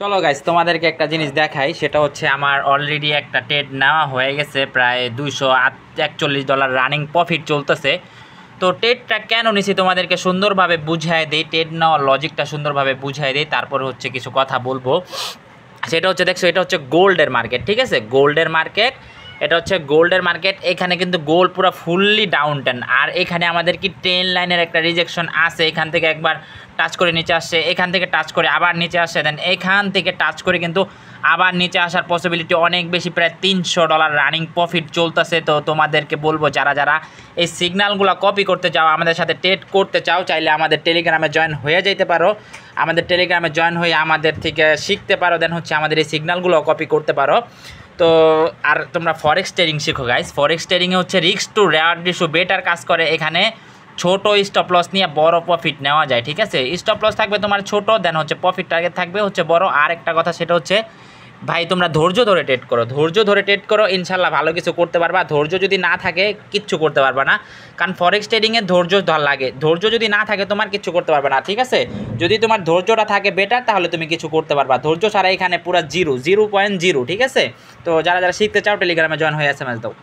চলো গাইস, তোমাদেরকে একটা জিনিস দেখাই। সেটা হচ্ছে আমার অলরেডি একটা ট্রেড নেওয়া হয়ে গেছে, প্রায় $241 রানিং প্রফিট চলতেছে। তো ট্রেডটা কেন নিছি তোমাদেরকে সুন্দরভাবে বুঝাই দেই, ট্রেড নেওয়ার লজিকটা সুন্দরভাবে বুঝাই দেই, তারপরে হচ্ছে কিছু কথা বলবো। সেটা হচ্ছে দেখছো, এটা হচ্ছে গোল্ডের মার্কেট, ঠিক আছে? গোল্ডের মার্কেট, এটা হচ্ছে গোল্ডের মার্কেট। এখানে কিন্তু গোল্ড পুরো ফুললি ডাউন টেন, আর এখানে আমাদের কি ট্রেন লাইনের একটা রিজেকশন আছে। এখান থেকে একবার টাচ করে নিচে আসছে, এখান থেকে টাচ করে আবার নিচে আসছে, দেন এখান থেকে টাচ করে কিন্তু আবার নিচে আসার পসিবিলিটি অনেক বেশি, প্রায় $300 রানিং প্রফিট চলতেছে। তো তোমাদেরকে বলবো, যারা যারা এই সিগন্যালগুলো কপি করতে চাও, আমাদের সাথে ট্রেড করতে চাও, চাইলে আমাদের টেলিগ্রামে জয়েন হয়ে যেতে পারো। আমাদের টেলিগ্রামে জয়েন হয়ে আমাদের থেকে শিখতে পারো, দেন হচ্ছে আমাদের এই সিগন্যালগুলো কপি করতে পারো। তো আর তোমরা ফরেক্স ট্রেডিং শিখো গাইস। ফরেক্স ট্রেডিংয়ে হচ্ছে risk two reward ratio better কাজ করে। এখানে ছোট স্টপ লস নিয়ে বড় প্রফিট নেওয়া যায়, ঠিক আছে? স্টপ লস থাকবে তোমার ছোট, দেন হচ্ছে প্রফিট টার্গেট থাকবে হচ্ছে বড়। আর একটা কথা, সেটা হচ্ছে ভাই তোমরা ধৈর্য ধরে ট্রেড করো, ধৈর্য ধরে ট্রেড করো, ইনশাল্লাহ ভালো কিছু করতে পারবা। ধৈর্য যদি না থাকে কিচ্ছু করতে পারবা না, কারণ ফরেক্স ট্রেডিংয়ে ধৈর্য লাগে। ধৈর্য যদি না থাকে তোমার কিচ্ছু করতে পারবে না, ঠিক আছে? যদি তোমার ধৈর্যটা থাকে বেটার, তাহলে তুমি কিছু করতে পারবা। ধৈর্য ছাড়া এখানে পুরো 0.0, ঠিক আছে? তো যারা যারা শিখতে চাও টেলিগ্রামে জয়েন হয়ে SMS দাও।